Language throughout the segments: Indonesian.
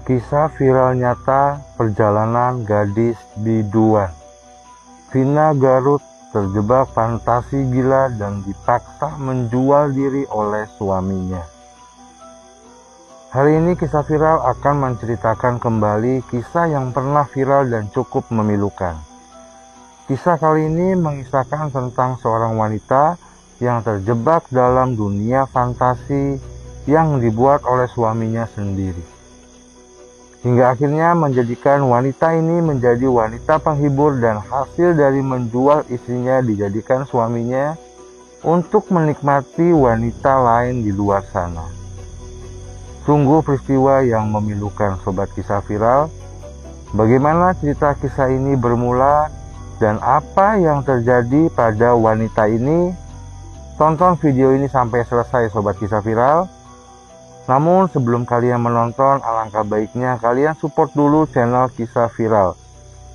Kisah viral nyata perjalanan gadis biduan. Vina Garut terjebak fantasi gila dan dipaksa menjual diri oleh suaminya. Hari ini kisah viral akan menceritakan kembali kisah yang pernah viral dan cukup memilukan. Kisah kali ini mengisahkan tentang seorang wanita yang terjebak dalam dunia fantasi yang dibuat oleh suaminya sendiri. Hingga akhirnya menjadikan wanita ini menjadi wanita penghibur dan hasil dari menjual istrinya dijadikan suaminya untuk menikmati wanita lain di luar sana. Sungguh peristiwa yang memilukan sobat kisah viral. Bagaimana cerita kisah ini bermula dan apa yang terjadi pada wanita ini? Tonton video ini sampai selesai sobat kisah viral. Namun sebelum kalian menonton, alangkah baiknya kalian support dulu channel Kisah Viral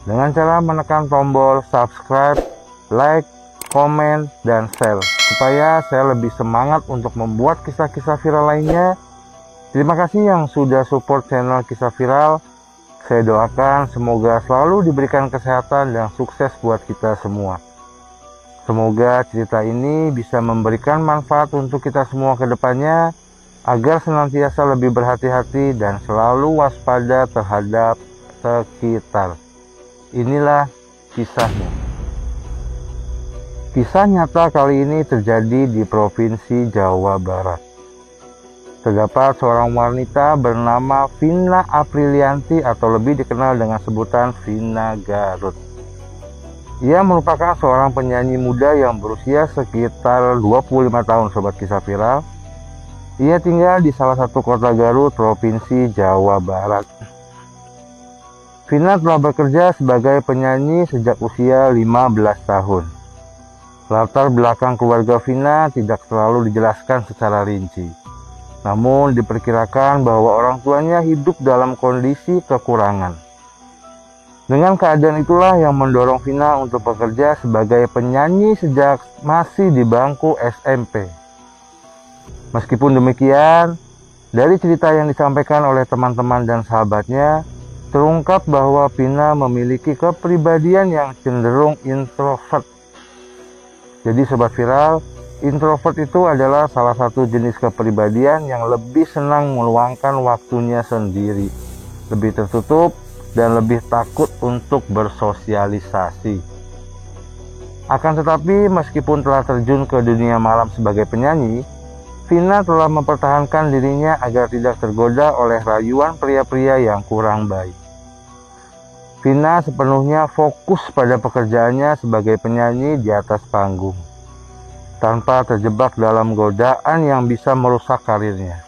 dengan cara menekan tombol subscribe, like, komen, dan share supaya saya lebih semangat untuk membuat kisah-kisah viral lainnya. Terima kasih yang sudah support channel Kisah Viral. Saya doakan semoga selalu diberikan kesehatan dan sukses buat kita semua. Semoga cerita ini bisa memberikan manfaat untuk kita semua ke depannya, agar senantiasa lebih berhati-hati dan selalu waspada terhadap sekitar. Inilah kisahnya. Kisah nyata kali ini terjadi di Provinsi Jawa Barat. Terdapat seorang wanita bernama Vina Aprilianti atau lebih dikenal dengan sebutan Vina Garut. Ia merupakan seorang penyanyi muda yang berusia sekitar 25 tahun sobat kisah viral. Ia tinggal di salah satu kota Garut, Provinsi Jawa Barat. Vina telah bekerja sebagai penyanyi sejak usia 15 tahun. Latar belakang keluarga Vina tidak terlalu dijelaskan secara rinci. Namun diperkirakan bahwa orang tuanya hidup dalam kondisi kekurangan. Dengan keadaan itulah yang mendorong Vina untuk bekerja sebagai penyanyi sejak masih di bangku SMP. Meskipun demikian, dari cerita yang disampaikan oleh teman-teman dan sahabatnya, terungkap bahwa Vina memiliki kepribadian yang cenderung introvert. Jadi sobat viral, introvert itu adalah salah satu jenis kepribadian yang lebih senang meluangkan waktunya sendiri, lebih tertutup, dan lebih takut untuk bersosialisasi. Akan tetapi, meskipun telah terjun ke dunia malam sebagai penyanyi, Vina telah mempertahankan dirinya agar tidak tergoda oleh rayuan pria-pria yang kurang baik. Vina sepenuhnya fokus pada pekerjaannya sebagai penyanyi di atas panggung, tanpa terjebak dalam godaan yang bisa merusak karirnya.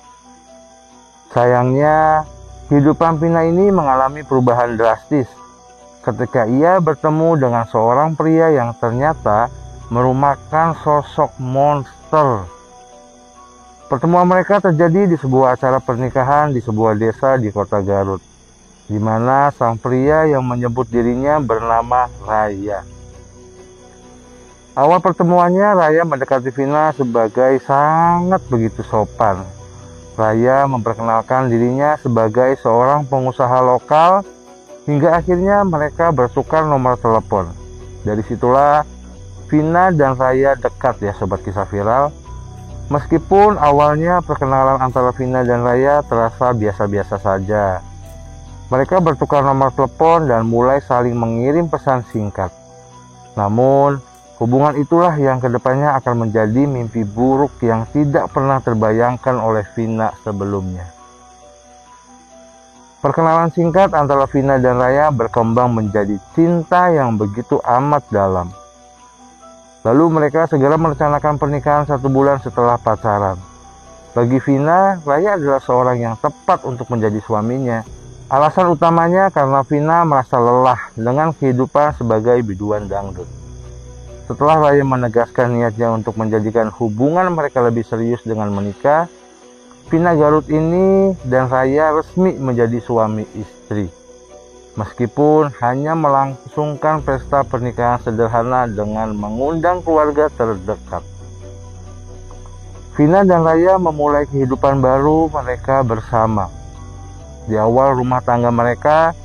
Sayangnya, kehidupan Vina ini mengalami perubahan drastis ketika ia bertemu dengan seorang pria yang ternyata merupakan sosok monster. Pertemuan mereka terjadi di sebuah acara pernikahan di sebuah desa di kota Garut, di mana sang pria yang menyebut dirinya bernama Raya. Awal pertemuannya, Raya mendekati Vina sebagai sangat begitu sopan. Raya memperkenalkan dirinya sebagai seorang pengusaha lokal, hingga akhirnya mereka bertukar nomor telepon. Dari situlah Vina dan Raya dekat ya sobat kisah viral. Meskipun awalnya perkenalan antara Vina dan Raya terasa biasa-biasa saja. Mereka bertukar nomor telepon dan mulai saling mengirim pesan singkat. Namun, hubungan itulah yang kedepannya akan menjadi mimpi buruk yang tidak pernah terbayangkan oleh Vina sebelumnya. Perkenalan singkat antara Vina dan Raya berkembang menjadi cinta yang begitu amat dalam. Lalu mereka segera merencanakan pernikahan 1 bulan setelah pacaran. Bagi Vina, Raya adalah seorang yang tepat untuk menjadi suaminya. Alasan utamanya karena Vina merasa lelah dengan kehidupan sebagai biduan dangdut. Setelah Raya menegaskan niatnya untuk menjadikan hubungan mereka lebih serius dengan menikah, Vina Garut ini dan Raya resmi menjadi suami istri. Meskipun hanya melangsungkan pesta pernikahan sederhana dengan mengundang keluarga terdekat. Vina dan Raya memulai kehidupan baru mereka bersama. Di awal rumah tangga mereka,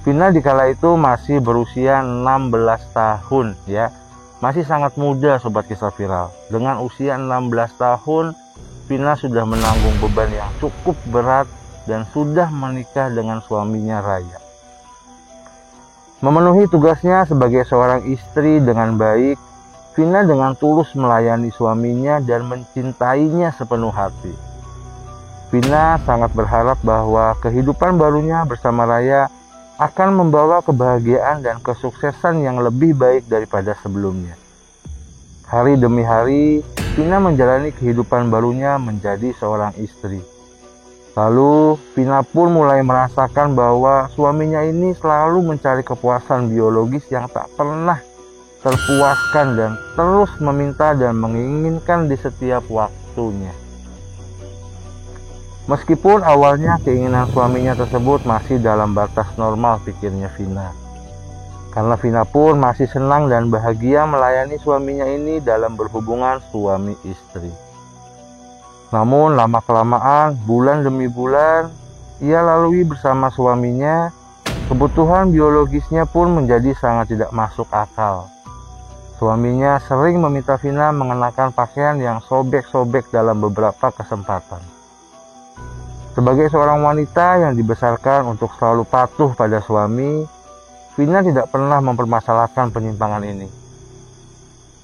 Vina dikala itu masih berusia 16 tahun ya. Masih sangat muda sobat kisah viral. Dengan usia 16 tahun, Vina sudah menanggung beban yang cukup berat dan sudah menikah dengan suaminya Raya. Memenuhi tugasnya sebagai seorang istri dengan baik, Vina dengan tulus melayani suaminya dan mencintainya sepenuh hati. Vina sangat berharap bahwa kehidupan barunya bersama Raya akan membawa kebahagiaan dan kesuksesan yang lebih baik daripada sebelumnya. Hari demi hari, Vina menjalani kehidupan barunya menjadi seorang istri. Lalu, Vina pun mulai merasakan bahwa suaminya ini selalu mencari kepuasan biologis yang tak pernah terpuaskan dan terus meminta dan menginginkan di setiap waktunya. Meskipun awalnya keinginan suaminya tersebut masih dalam batas normal, pikirnya Vina. Karena Vina pun masih senang dan bahagia melayani suaminya ini dalam berhubungan suami istri. Namun lama-kelamaan, bulan demi bulan, ia lalui bersama suaminya, kebutuhan biologisnya pun menjadi sangat tidak masuk akal. Suaminya sering meminta Vina mengenakan pakaian yang sobek-sobek dalam beberapa kesempatan. Sebagai seorang wanita yang dibesarkan untuk selalu patuh pada suami, Vina tidak pernah mempermasalahkan penyimpangan ini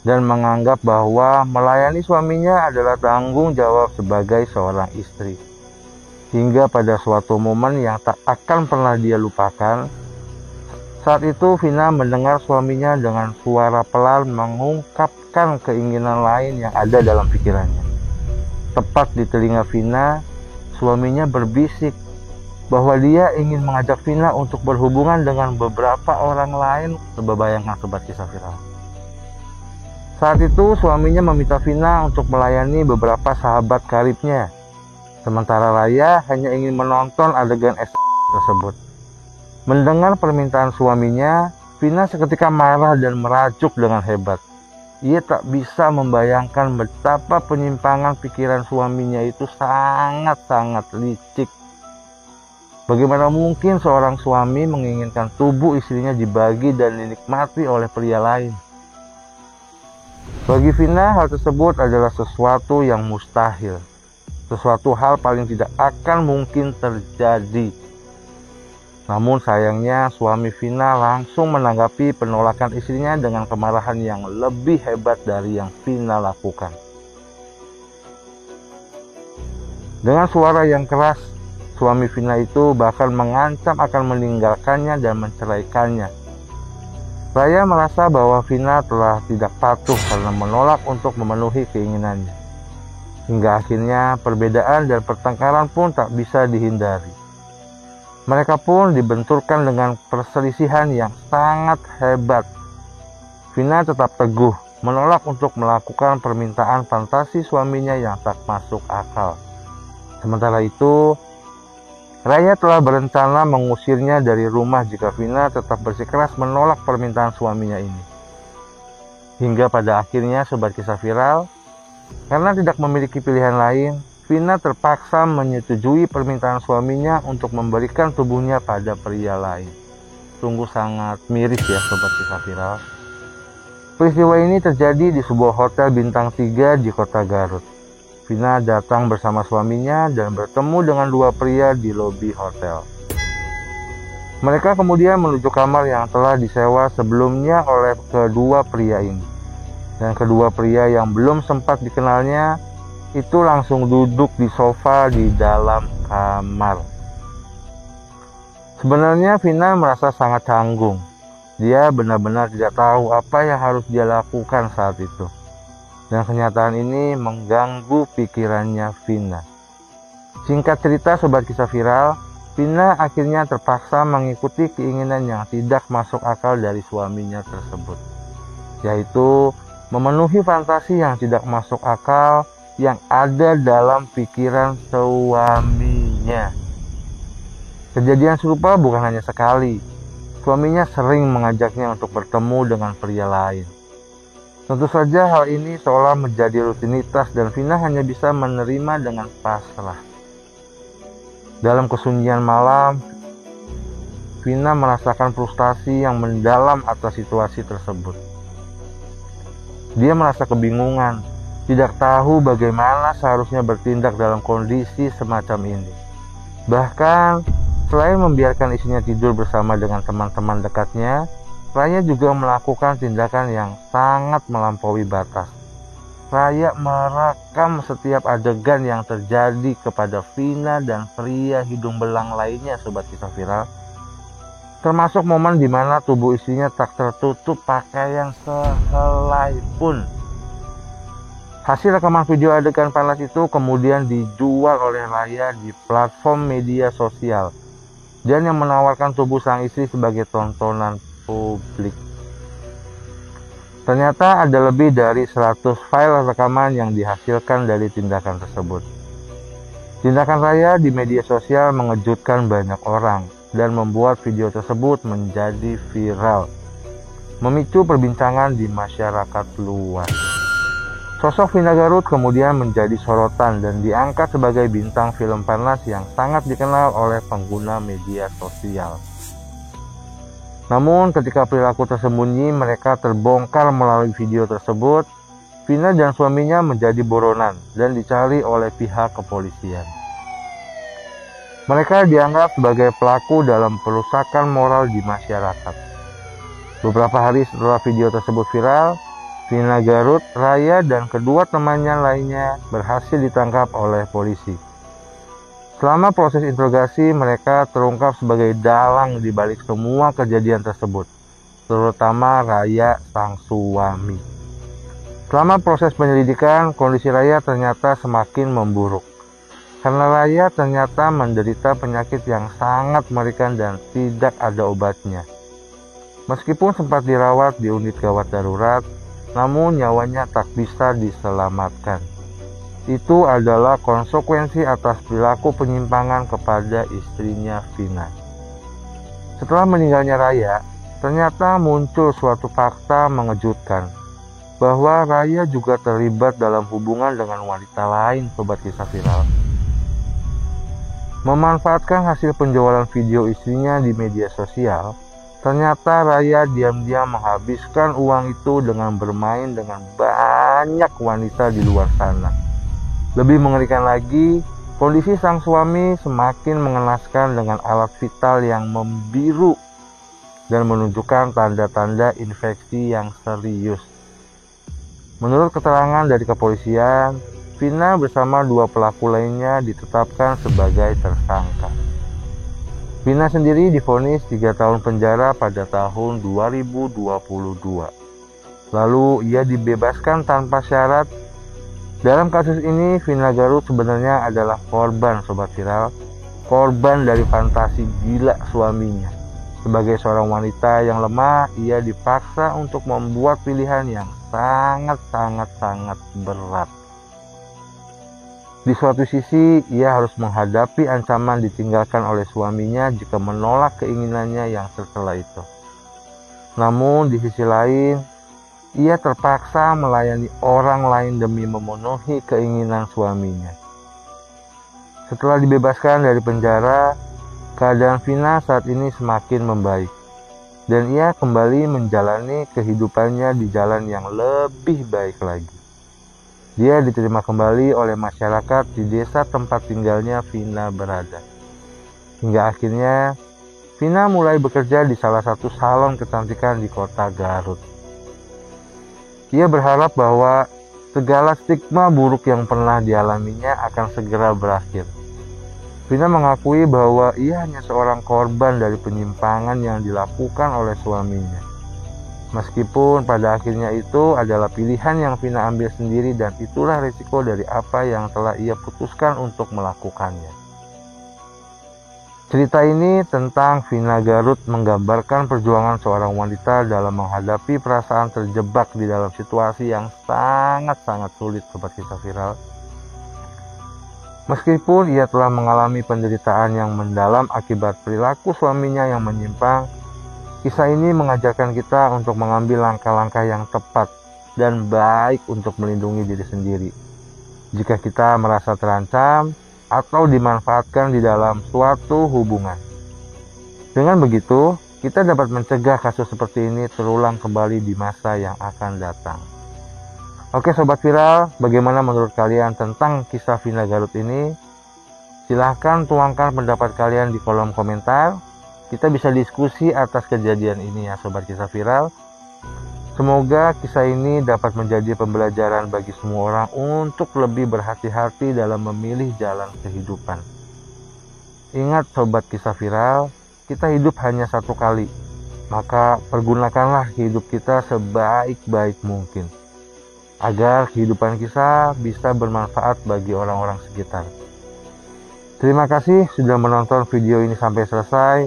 dan menganggap bahwa melayani suaminya adalah tanggung jawab sebagai seorang istri. Hingga pada suatu momen yang tak akan pernah dia lupakan, saat itu Vina mendengar suaminya dengan suara pelan mengungkapkan keinginan lain yang ada dalam pikirannya. Tepat di telinga Vina, suaminya berbisik bahwa dia ingin mengajak Vina untuk berhubungan dengan beberapa orang lain. Coba bayangkan sobat kisah viral. Saat itu suaminya meminta Vina untuk melayani beberapa sahabat karibnya. Sementara Raya hanya ingin menonton adegan tersebut. Mendengar permintaan suaminya, Vina seketika marah dan merajuk dengan hebat. Ia tak bisa membayangkan betapa penyimpangan pikiran suaminya itu sangat-sangat licik. Bagaimana mungkin seorang suami menginginkan tubuh istrinya dibagi dan dinikmati oleh pria lain? Bagi Vina, hal tersebut adalah sesuatu yang mustahil. Sesuatu hal paling tidak akan mungkin terjadi. Namun sayangnya suami Vina langsung menanggapi penolakan istrinya dengan kemarahan yang lebih hebat dari yang Vina lakukan. Dengan suara yang keras, suami Vina itu bahkan mengancam akan meninggalkannya dan menceraikannya. Raya merasa bahwa Vina telah tidak patuh karena menolak untuk memenuhi keinginannya. Hingga akhirnya perbedaan dan pertengkaran pun tak bisa dihindari. Mereka pun dibenturkan dengan perselisihan yang sangat hebat. Vina tetap teguh menolak untuk melakukan permintaan fantasi suaminya yang tak masuk akal. Sementara itu, Raya telah berencana mengusirnya dari rumah jika Vina tetap bersikeras menolak permintaan suaminya ini. Hingga pada akhirnya sobat kisah viral, karena tidak memiliki pilihan lain, Vina terpaksa menyetujui permintaan suaminya untuk memberikan tubuhnya pada pria lain. Sungguh sangat miris ya sobat kisah viral. Peristiwa ini terjadi di sebuah hotel bintang 3 di kota Garut. Vina datang bersama suaminya dan bertemu dengan dua pria di lobi hotel. Mereka kemudian menuju kamar yang telah disewa sebelumnya oleh kedua pria ini. Dan kedua pria yang belum sempat dikenalnya itu langsung duduk di sofa di dalam kamar. Sebenarnya Vina merasa sangat canggung. Dia benar-benar tidak tahu apa yang harus dia lakukan saat itu. Dan kenyataan ini mengganggu pikirannya Vina. Singkat cerita sobat kisah viral, Vina akhirnya terpaksa mengikuti keinginan yang tidak masuk akal dari suaminya tersebut. Yaitu memenuhi fantasi yang tidak masuk akal yang ada dalam pikiran suaminya. Kejadian serupa bukan hanya sekali. Suaminya sering mengajaknya untuk bertemu dengan pria lain. Tentu saja hal ini seolah menjadi rutinitas dan Vina hanya bisa menerima dengan pasrah. Dalam kesunyian malam, Vina merasakan frustasi yang mendalam atas situasi tersebut. Dia merasa kebingungan, tidak tahu bagaimana seharusnya bertindak dalam kondisi semacam ini. Bahkan, selain membiarkan istrinya tidur bersama dengan teman-teman dekatnya, Raya juga melakukan tindakan yang sangat melampaui batas. Raya merekam setiap adegan yang terjadi kepada Vina dan pria hidung belang lainnya, Sobat Kisah Viral. Termasuk momen di mana tubuh istrinya tak tertutup pakaian sehelai pun. Hasil rekaman video adegan panas itu kemudian dijual oleh Raya di platform media sosial dan yang menawarkan tubuh sang istri sebagai tontonan publik. Ternyata ada lebih dari 100 file rekaman yang dihasilkan dari tindakan tersebut. Tindakan Raya di media sosial mengejutkan banyak orang dan membuat video tersebut menjadi viral, memicu perbincangan di masyarakat luas. Sosok Vina Garut kemudian menjadi sorotan dan diangkat sebagai bintang film panas yang sangat dikenal oleh pengguna media sosial. Namun ketika perilaku tersembunyi mereka terbongkar melalui video tersebut, Vina dan suaminya menjadi buronan dan dicari oleh pihak kepolisian. Mereka dianggap sebagai pelaku dalam perusakan moral di masyarakat. Beberapa hari setelah video tersebut viral, Vina Garut, Raya, dan kedua temannya lainnya berhasil ditangkap oleh polisi. Selama proses interogasi, mereka terungkap sebagai dalang di balik semua kejadian tersebut, terutama Raya sang suami. Selama proses penyelidikan, kondisi Raya ternyata semakin memburuk. Karena Raya ternyata menderita penyakit yang sangat mengerikan dan tidak ada obatnya. Meskipun sempat dirawat di unit gawat darurat, namun nyawanya tak bisa diselamatkan. Itu adalah konsekuensi atas perilaku penyimpangan kepada istrinya Vina. Setelah meninggalnya Raya, ternyata muncul suatu fakta mengejutkan, bahwa Raya juga terlibat dalam hubungan dengan wanita lain, Sobat Kisah Viral. Memanfaatkan hasil penjualan video istrinya di media sosial, ternyata Raya diam-diam menghabiskan uang itu dengan bermain dengan banyak wanita di luar sana. Lebih mengerikan lagi, kondisi sang suami semakin mengenaskan dengan alat vital yang membiru dan menunjukkan tanda-tanda infeksi yang serius. Menurut keterangan dari kepolisian, Vina bersama dua pelaku lainnya ditetapkan sebagai tersangka. Vina sendiri divonis 3 tahun penjara pada tahun 2022. Lalu ia dibebaskan tanpa syarat. Dalam kasus ini, Vina Garut sebenarnya adalah korban, Sobat Viral. Korban dari fantasi gila suaminya. Sebagai seorang wanita yang lemah, ia dipaksa untuk membuat pilihan yang sangat berat. Di suatu sisi, ia harus menghadapi ancaman ditinggalkan oleh suaminya jika menolak keinginannya yang tercela itu. Namun di sisi lain, ia terpaksa melayani orang lain demi memenuhi keinginan suaminya. Setelah dibebaskan dari penjara, keadaan Vina saat ini semakin membaik, dan ia kembali menjalani kehidupannya di jalan yang lebih baik lagi. Dia diterima kembali oleh masyarakat di desa tempat tinggalnya Vina berada. Hingga akhirnya, Vina mulai bekerja di salah satu salon kecantikan di kota Garut. Ia berharap bahwa segala stigma buruk yang pernah dialaminya akan segera berakhir. Vina mengakui bahwa ia hanya seorang korban dari penyimpangan yang dilakukan oleh suaminya. Meskipun pada akhirnya itu adalah pilihan yang Vina ambil sendiri dan itulah risiko dari apa yang telah ia putuskan untuk melakukannya. Cerita ini tentang Vina Garut menggambarkan perjuangan seorang wanita dalam menghadapi perasaan terjebak di dalam situasi yang sangat sulit, Sobat Kisah Viral. Meskipun ia telah mengalami penderitaan yang mendalam akibat perilaku suaminya yang menyimpang, kisah ini mengajarkan kita untuk mengambil langkah-langkah yang tepat dan baik untuk melindungi diri sendiri. Jika kita merasa terancam, atau dimanfaatkan di dalam suatu hubungan. Dengan begitu, kita dapat mencegah kasus seperti ini terulang kembali di masa yang akan datang. Oke Sobat Viral, bagaimana menurut kalian tentang kisah Vina Garut ini? Silahkan tuangkan pendapat kalian di kolom komentar. Kita bisa diskusi atas kejadian ini ya Sobat Kisah Viral. Semoga kisah ini dapat menjadi pembelajaran bagi semua orang untuk lebih berhati-hati dalam memilih jalan kehidupan. Ingat Sobat Kisah Viral, kita hidup hanya satu kali, maka pergunakanlah hidup kita sebaik-baik mungkin, agar kehidupan kita bisa bermanfaat bagi orang-orang sekitar. Terima kasih sudah menonton video ini sampai selesai.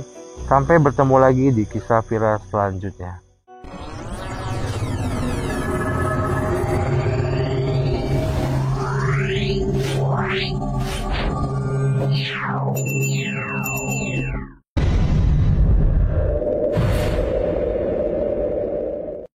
Sampai bertemu lagi di kisah viral selanjutnya.